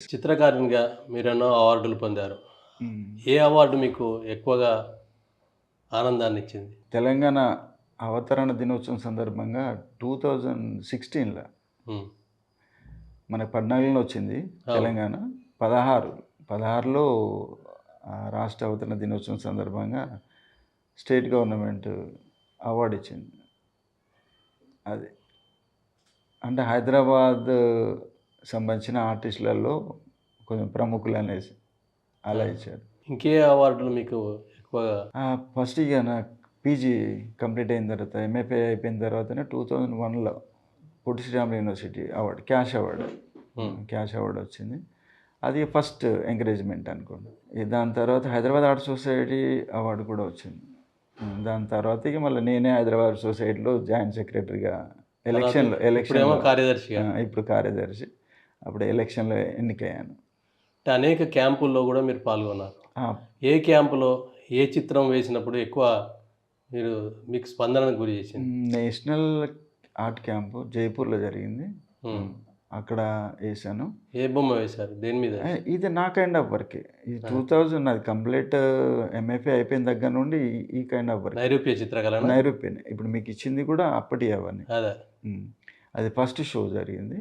చిత్రకారునిగా మీరెన్నో అవార్డులు పొందారు. హ్మ్. ఏ అవార్డు మీకు ఎక్కువగా ఆనందాన్నిచ్చింది? తెలంగాణ అవతరణ దినోత్సవం సందర్భంగా 2016లో హ్మ్. మనకు 14లో వచ్చింది అవును. తెలంగాణ. 16లో రాష్ట్ర అవతరణ దినోత్సవం సందర్భంగా స్టేట్ గవర్నమెంట్ అవార్డ్ ఇచ్చింది. అది. అంటే హైదరాబాద్ సంబంధించిన ఆర్టిస్టులలో కొంచెం ప్రముఖులనేసి ఆ! అలా ఇచ్చారు. ఇంకే అవార్డులు మీకు ఎక్కువగా? ఫస్ట్ ఇక నాకు పీజీ కంప్లీట్ అయిన తర్వాత ఎంఎఫ్ఏ అయిపోయిన తర్వాతనే 2001లో Potti Sriramulu university award, cash award. హ్మ్. క్యాష్ అవార్డ్ వచ్చింది. అది ఫస్ట్ ఎంకరేజ్మెంట్ అనుకోండి. దాని తర్వాత హైదరాబాద్ ఆర్ట్ సొసైటీ అవార్డు కూడా వచ్చింది. దాని తర్వాత ఇక మళ్ళీ నేనే హైదరాబాద్ సొసైటీలో జాయింట్ సెక్రటరీగా తర్వాత ఎలక్షన్‌లో ఇప్పుడేమో ఎలక్షన్‌లో కార్యదర్శిగా. ఇప్పుడు కార్యదర్శి. అప్పుడు ఎలక్షన్‌లో ఎన్నికయ్యాను. అంటే అనేక క్యాంపుల్లో గూడా మీరు పాల్గొన్నారు. ఆ! ఏ క్యాంపులో ఏ చిత్రం వేసినప్పుడు ఎక్కువ మీరు మీకు స్పందనకు గురి చేసింది? నేషనల్ ఆర్ట్ క్యాంపు జైపూర్‌లో జరిగింది. హ్మ్. అక్కడ ఏశాను. ఏ బొమ్మ వేశారు? దేని మీద వేశారు? ఇది నా కైండ్ ఆఫ్ వర్కే. ఇది ఆ! 2000 నాది కంప్లీట్ ఎంఎఫ్ఏ అయిపోయిన దగ్గర నుండి ఈ కైండ్ ఆఫ్ వర్కే. నైరూప్య చిత్రకళనా? నైరూప్యనే. ఇప్పుడు మీకిచ్చింది కూడా అప్పటియి అవన్నీ. అదే. హ్మ్. అది ఫస్ట్ షో జరిగింది.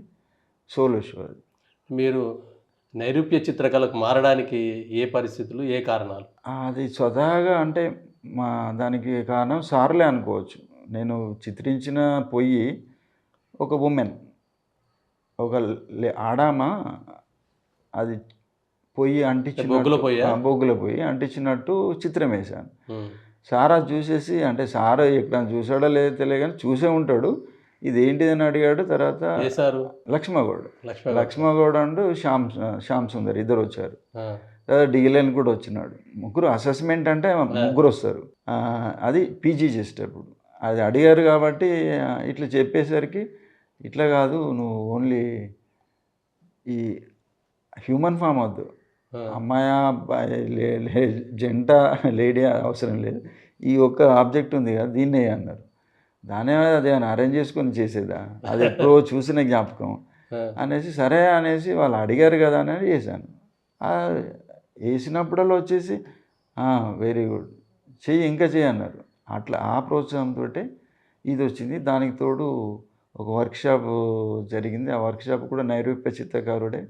సోలో షో అది. మీరు నైరూప్య చిత్రకళకు మారడానికి ఏ పరిస్థితులు, ఏ కారణాలు? అది స్వతహాగా అంటే మా దానికి కారణం సార్‌లే అనుకోవచ్చు. నేను చిత్రించిన పొయ్యి ఒక వుమెన్. ఒక ఆడామ అది పొయ్యి అంటే బొగ్గుల అంటించినట్టు, పొయ్యా? బొగ్గుల పొయ్యి అంటించినట్టు చిత్రమేశాను. హ్మ్. సార్ అది చూసేసి, అంటే సార్ ఎప్పుడైనా చూసాడో లేదో తెలియదు గానీ చూసే ఉంటాడు. ఇదేంటిదని అడిగాడు. తర్వాత ఏ sir? లక్ష్మగౌడ్. Laxman sir. లక్ష్మగౌడ్ and Shyam Sundar ఇద్దరొచ్చారు. ఆ! డీలన్ కూడా వచ్చినాడు. ముగ్గురు అసెస్మెంట్ అంటే ఆ! ముగ్గురొస్తారు. అది పీజీ చేసేటప్పుడు. అది అడిగారు కాబట్టి ఇట్లా చెప్పేసరికి, ఇట్లా కాదు నువ్వు ఓన్లీ ఈ హ్యూమన్ ఫార్మ్ వద్దు. ఆ! అమ్మాయా, అబ్బాయి, లే లే జంట, లేడీ అవసరం లేదు. ఈ ఒక్క ఆబ్జెక్ట్ ఉంది కదా! దీన్నే అన్నారు. అదేమన్నా అరేంజ్ చేసుకొని చేసేదా? అదెప్పుడో చూసిన జ్ఞాపకం ఆ! అనేసి, సరే అనేసి వాళ్ళు అడిగారు కదా! అని చేశాను. ఆహ్, ఏసినప్పుడల్లా వచ్చేసి వెరీ గుడ్. చెయ్యి ఇంకా చెయ్యి అన్నారు. అట్లా ఆ ప్రోత్సాహంతోటే ఇదొచ్చింది. దానికి తోడు ఒక వర్క్‌షాప్ జరిగింది. ఆ వర్క్‌షాప్ కూడా నైరూప్య చిత్రకారుడే,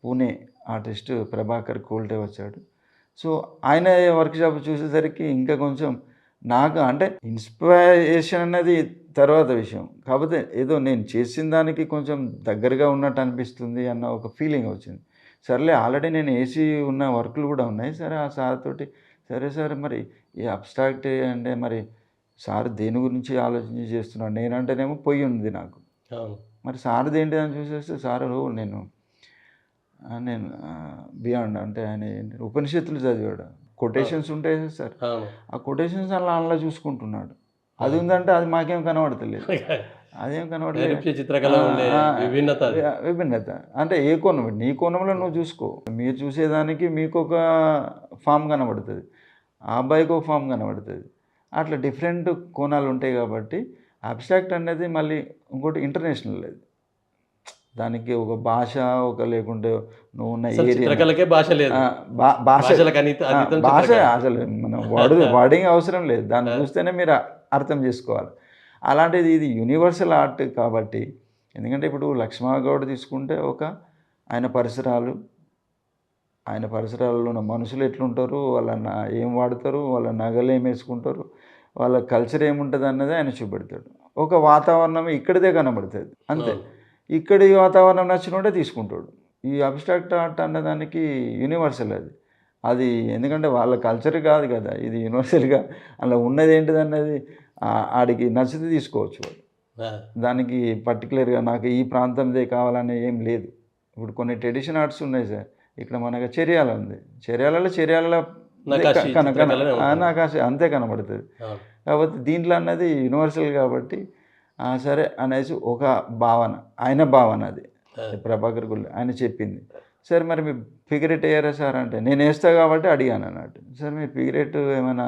పూణే ఆర్టిస్ట్ ప్రభాకర్ కోల్టే వచ్చాడు. సో, ఆయన వర్క్‌షాప్ చూసేసరికి ఇంకా కొంచెం నాకు అంటే ఇన్‌స్పైరేషన్ అన్నది తర్వాత విషయం. కాపోతే ఏదో నేను చేసిన దానికి కొంచెం దగ్గరగా ఉన్నట్టు అనిపిస్తుంది అన్న ఒక ఫీలింగ్ వచ్చింది. సర్లే ఆల్రెడీ నేను ఏసి ఉన్న వర్కులు కూడా ఉన్నాయి. సరే ఆ సార్ తోటి, సరే సార్ మరి ఈ అబ్స్ట్రాక్ట్ అంటే మరి సార్ దేని గురించి ఆలోచించి చేస్తున్నాడు. నేనంటేనేమో పొయ్యి ఉంది నాకు. అవును. మరి సార్‌దేంటి అని చూసేస్తే సారు నేను బియాండ్ అంటే ఆయన ఉపనిషత్తులు చదివాడు. ఆ! కొటేషన్స్ ఉంటాయి కదా సార్. అవును. ఆ కొటేషన్స్ అలా అందులో చూసుకుంటున్నాడు. అది హ్మ్. ఉందంటే అది మాకేం కనబడతలేదు. అదేం కనబడలే. నైరూప్య ఆ! చిత్రకళలో ఉండే ఆ! విభిన్నత అది. విభిన్నత. అంటే ఏ కోణం, నీ కోణంలో నువ్వు చూసుకో. మీరు చూసేదానికి మీకొక ఫార్మ్ కనబడతది. ఆ అబ్బాయికి ఒక ఫార్మ్ కనబడతది. అట్లా డిఫరెంట్ కోణాలుంటాయి కాబట్టి, అబ్స్ట్రాక్ట్ అనేది మళ్ళీ ఇంకోటి ఇంటర్నేషనల్ అది. దానికి ఒక భాష, లేకుంటే నువ్వున్న అసలు ఏరియాను, చిత్రకళకే భాష లేదు. భాష, భాషలకు అతీతం భాష చిత్రకళ. అసలు మనం వర్డింగ్ అవసరం లేదు. దాన్ని ఆ! చూస్తేనే మీరు అర్థం చేసుకోవాలి. అలాంటిది ఇది యూనివర్సల్ ఆర్ట్ కాబట్టి, ఎందుకంటే ఇప్పుడు లక్ష్మణ గౌడ్ తీసుకుంటే ఆయన పరిసరాలు, ఆయన పరిసరాలలో ఉన్న మనుషులు ఎట్లుంటారు, ఏం వాడతారు, వాళ్ళ నగలేమేసుకుంటారు, వాళ్ళ కల్చర్ ఏముంటదన్నది ఆయన చూపెడతాడు. ఒక వాతావరణం ఇక్కడిదే కనబడతది. అంతే. అవును. ఇక్కడి వాతావరణం నచ్చినోడే తీసుకుంటాడు. ఈ అబ్స్ట్రాక్ట్ ఆర్ట్ అన్నదానికి యూనివర్సల్ అది. అది ఎందుకంటే వాళ్ళ కల్చర్ కాదు కదా! ఇది యూనివర్సల్‌గా అందులో ఉన్నదేంటిదన్నది ఆడికి నచ్చితే తీసుకోవచ్చు వాడు. ఆ! దానికి పర్టిక్యులర్‌గా నాకు ఈ ప్రాంతందే కావాలని ఏం లేదు. ఇప్పుడు కొన్ని ట్రెడిషన్ ఆర్ట్స్ ఉన్నాయి సార్. ఇక్కడ మనకు చెర్యాల ఉంది. చెర్యాలలో దే క నకాషి కన కన చిత్రకళనే ఉంటుంది. నాకు అంతే కనబడతది. అవును. కాపోతే దీంట్లో అన్నది యూనివర్సల్ కాబట్టి సరే అనేసి ఒక భావన. ఆయన భావన అది. ఆ! ప్రభాకర్ గొల్లి ఆయన చెప్పింది. సరే మరి మీరు ఫిగర్ ఎయిట్ ఎయ్యరా సార్ అంటే, నేనేస్తా కాబట్టి అడిగానన్నట్టు. సార్ మీరు ఫిగర్ ఎయిట్ ఏమన్నా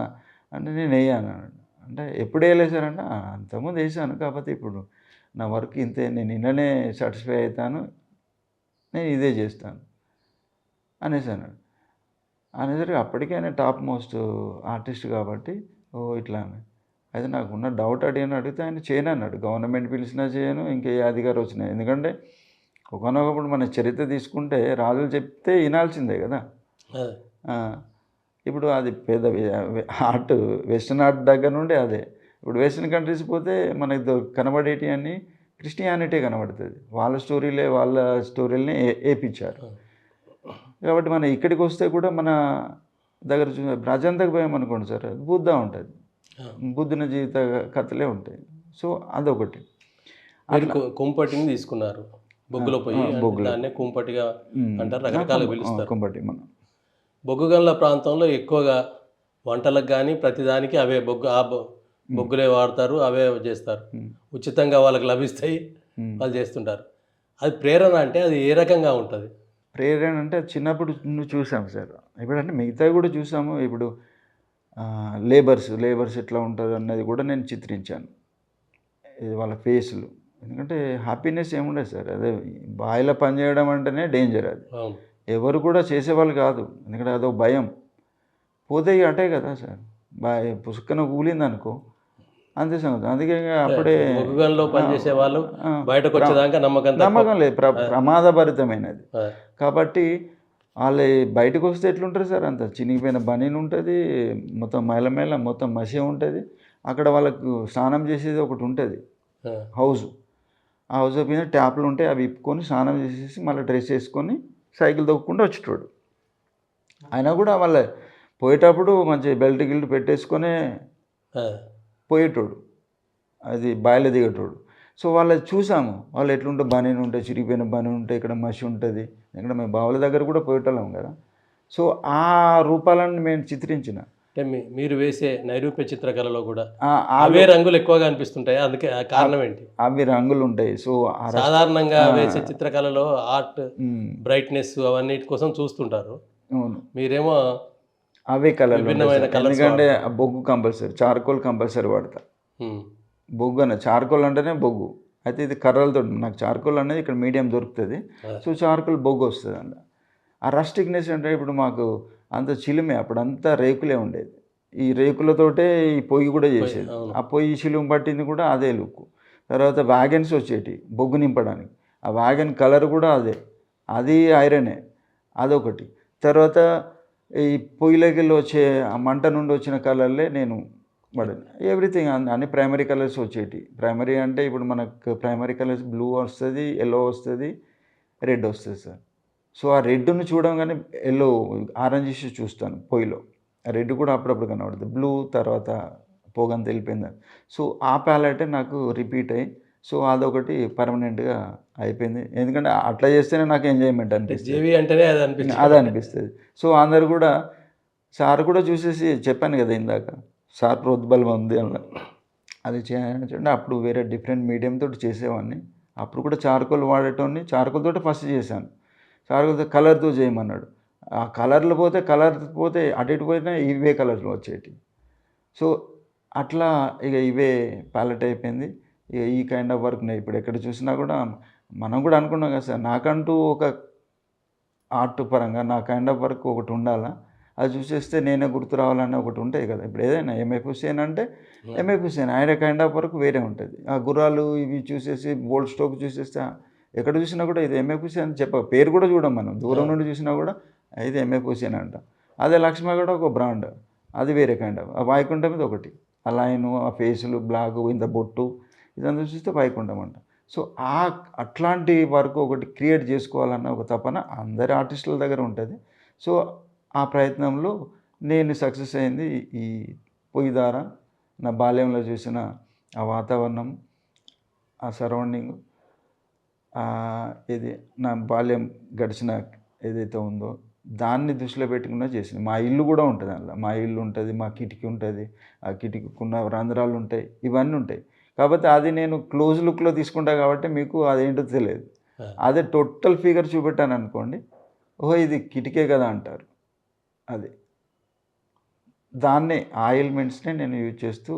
అంటే నేనెయ్యనన్నాడు. అంటే ఎప్పుడెయలేదు సార్ అంటే, అంతకుముందు ఎసాను. కాకపోతే ఇప్పుడు నా వర్క్ ఇంతే. నేను ఇళ్ళనే సాటిస్ఫై అయితాను. నేను ఇదే జేస్తాను. అనేసి అన్నాడు. అనేసరికి అప్పటికే ఆయన టాప్ మోస్ట్ ఆర్టిస్ట్ కాబట్టి ఇట్లా అని. అయితే నాకున్న డౌట్ అడిగితే ఆయన చేయనన్నాడు. గవర్నమెంట్ పిలిచినా చేయను, ఇంకే అధికారి వచ్చినా. ఎందుకంటే ఒకానొకప్పుడు మన చరిత్ర తీసుకుంటే రాజులు చెప్తే వినాల్సిందే కదా. అదే. ఆ, ఇప్పుడు అది పెద్ద ఆర్ట్, వెస్టర్న్ ఆర్ట్ దగ్గర నుండి అదే. ఇప్పుడు వెస్టర్న్ కంట్రీస్ పోతే మనకి కనబడేటి అన్నీ క్రిస్టియానిటీ కనబడుతుంది. వాళ్ళ స్టోరీలనే వేపించారు. కాబట్టి మనం ఇక్కడికి వస్తే కూడా మన దగ్గర అజంతకు పోయాం అనుకోండి సార్, బుద్ధ ఉంటుంది, బుద్ధుని జీవిత కథలే ఉంటాయి. సో అదొకటి. మీరు కుంపటిని తీసుకున్నారు బొగ్గులో పోయి, దాన్నే కుంపటిగా అంటారు, రకరకాలుగా పిలుస్తారు. కుంపటి మనం బొగ్గుగన్ల ప్రాంతంలో ఎక్కువగా వంటలకు కానీ ప్రతిదానికి అవే బొగ్గులే వాడతారు, అవే చేస్తారు. ఉచితంగా వాళ్ళకి లభిస్తాయి, వాళ్ళు చేస్తుంటారు. అది ప్రేరణ అంటే అది ఏ రకంగా ఉంటుంది? ప్రేరణ అంటే చిన్నప్పుడు చూసాం సార్. ఇప్పుడంటే మిగతావి కూడా చూసాము. ఇప్పుడు లేబర్స్ ఎట్లా ఉంటారు అన్నది కూడా నేను చిత్రించాను, వాళ్ళ ఫేస్లు. ఎందుకంటే హ్యాపీనెస్ ఏముండదు సార్. అదే బాయిలో పనిచేయడం అంటేనే డేంజర్. అది ఎవరు కూడా చేసేవాళ్ళు కాదు, ఎందుకంటే అదో భయం. పోతే అంటే కదా సార్, పుసుక్కన కూలింది అనుకో అంతే సంగతి. అందుకే అప్పుడే బొగ్గుగన్లో పనిచేసే వాళ్ళు బయటకు వచ్చేదాకా నమ్మకం లేదు, ప్రమాదభరితమైనది. కాబట్టి వాళ్ళు బయటకు వస్తే ఎట్లుంటారు సార్, అంత చినిగిపోయిన బనీన్ ఉంటుంది, మొత్తం మైల మొత్తం మసి ఉంటుంది. అక్కడ వాళ్ళకు స్నానం చేసేది ఒకటి ఉంటుంది, హౌస్. ఆ హౌస్ మీద ట్యాప్లు ఉంటాయి, అవి ఇప్పుకొని స్నానం చేసేసి మళ్ళీ డ్రెస్ వేసుకొని సైకిల్ తొక్కకుండా వచ్చేటోడు. అయినా కూడా వాళ్ళ పోయేటప్పుడు మంచి బెల్ట్ గిల్ట్ పెట్టేసుకొని పోయేటోడు, అది బాయిలో దిగేటోడు. సో వాళ్ళది చూసాము, వాళ్ళు ఎట్లుంటే బనీన్ ఉంటాయి, చిరిగిపోయిన బనీన్ ఉంటాయి, ఇక్కడ మసి ఉంటుంది. ఇక్కడ మేము బావుల దగ్గర కూడా పోయేటోళ్ళం కదా. సో ఆ రూపాలను మేము చిత్రించిన. అంటే మీరు వేసే నైరూప్య చిత్రకళలో కూడా అవే రంగులు ఎక్కువగా అనిపిస్తుంటాయి, అందుకే కారణం ఏంటి? అవి రంగులు ఉంటాయి. సో సాధారణంగా వేసే చిత్రకళలో ఆర్ట్ బ్రైట్నెస్ అవన్నిటి కోసం చూస్తుంటారు, మీరేమో అవే కలర్. ఎందుకంటే బొగ్గు కంపల్సరీ, చార్కోల్ కంపల్సరీ వాడతా. బొగ్గు అన్న చార్కోల్ అంటేనే బొగ్గు. అయితే ఇది కర్రలతో, నాకు చార్కోల్ అనేది ఇక్కడ మీడియం దొరుకుతుంది. సో చార్కోల్ బొగ్గు వస్తుంది అంత. ఆ రస్టిక్నెస్ అంటే ఇప్పుడు మాకు అంత చిలుమే, అప్పుడు అంతా రేకులే ఉండేది. ఈ రేకులతోటే ఈ పొయ్యి కూడా చేసేది. ఆ పొయ్యి చిలుము పట్టింది కూడా అదే లుక్. తర్వాత వ్యాగన్స్ వచ్చేటి బొగ్గు నింపడానికి, ఆ వ్యాగన్ కలర్ కూడా అదే, అది ఐరనే, అదొకటి. తర్వాత ఈ పొయ్యిలోకి వచ్చే ఆ మంట నుండి వచ్చిన కలర్లే నేను వాడాను. ఎవ్రీథింగ్ అన్ని ప్రైమరీ కలర్స్ వచ్చేటి. ప్రైమరీ అంటే ఇప్పుడు మనకు ప్రైమరీ కలర్స్ బ్లూ వస్తుంది, ఎల్లో వస్తుంది, రెడ్ వస్తుంది సార్. సో ఆ రెడ్ను చూడంగానే ఎల్లో, ఆరెంజ్ చూస్తాను పొయ్యిలో. ఆ రెడ్ కూడా అప్పుడప్పుడు కనబడుతుంది, బ్లూ తర్వాత పోగని తెలిపోయింది. సో ఆ ప్యాలెటే నాకు రిపీట్ అయ్యి, సో అదొకటి పర్మనెంట్గా అయిపోయింది. ఎందుకంటే అట్లా చేస్తేనే నాకు ఎంజాయ్మెంట్ అనిపిస్తుంది, అది అనిపిస్తుంది. సో అందరు కూడా, సార్ కూడా చూసేసి చెప్పాను కదా ఇందాక, సార్ ప్రోద్బలం ఉంది అన్న, అది చేయాలంటే అప్పుడు వేరే డిఫరెంట్ మీడియంతో చేసేవాడిని. అప్పుడు కూడా చార్కోల్ వాడేటోని, చార్కోల్ తోటి ఫస్ట్ చేశాను. చార్కోల్తో కలర్తో చేయమన్నాడు. ఆ కలర్ పోతే అటు ఇటు పోయినా ఇవే కలర్లు వచ్చేటి. సో అట్లా ఇక ఇవే ప్యాలెట్ అయిపోయింది. ఇక ఈ కైండ్ ఆఫ్ వర్క్ ఇప్పుడు ఎక్కడ చూసినా కూడా మనం కూడా అనుకున్నాం కదా సార్, నాకంటూ ఒక ఆర్ట్ పరంగా నా కైండ్ ఆఫ్ వర్క్ ఒకటి ఉండాలా, అది చూసేస్తే నేనే గుర్తు రావాలని ఒకటి ఉంటాయి కదా. ఇప్పుడు ఏదైనా ఎంఎఫ్ హుస్సేన్ అంటే ఎంఎఫ్ హుస్సేన్, ఆయన కైండ్ ఆఫ్ వర్క్ వేరే ఉంటుంది. ఆ గుర్రాలు ఇవి చూసేసి బోల్డ్ స్టోక్ చూసేస్తే ఎక్కడ చూసినా కూడా ఇది ఎంఎఫ్ హుస్సేన్ అని పేరు కూడా చూడం మనం, దూరం నుండి చూసినా కూడా ఇది ఎంఎఫ్ హుస్సేన్ అంట. అదే లక్ష్మ కూడా ఒక బ్రాండ్, అది వేరే కైండ్ ఆఫ్. ఆ వైకుంఠం మీద ఒకటి, ఆ లైను, ఆ ఫేసులు, బ్లాక్, ఇంత బొట్టు, ఇదంతా చూస్తే వైకుంఠం అంట. సో అట్లాంటి వర్క్ ఒకటి క్రియేట్ చేసుకోవాలన్న ఒక తపన అందరి ఆర్టిస్టుల దగ్గర ఉంటుంది. సో ఆ ప్రయత్నంలో నేను సక్సెస్ అయింది. ఈ పొయ్యి ద్వారా నా బాల్యంలో చూసిన ఆ వాతావరణం, ఆ సరౌండింగ్, ఇది నా బాల్యం గడిచిన ఏదైతే ఉందో దాన్ని దృష్టిలో పెట్టుకున్నా చేసింది. మా ఇల్లు కూడా ఉంటుంది అందులో, మా ఇల్లు ఉంటుంది, మా కిటికీ ఉంటుంది, ఆ కిటికీకున్న రంధ్రాలు ఉంటాయి, ఇవన్నీ ఉంటాయి. కాకపోతే అది నేను క్లోజ్ లుక్లో తీసుకుంటా కాబట్టి మీకు అదేంటో తెలియదు. అదే టోటల్ ఫిగర్ చూపెట్టాను అనుకోండి, ఓహో ఇది కిటికే కదా అంటారు. అది దాన్నే ఆ ఎలిమెంట్స్నే నేను యూజ్ చేస్తూ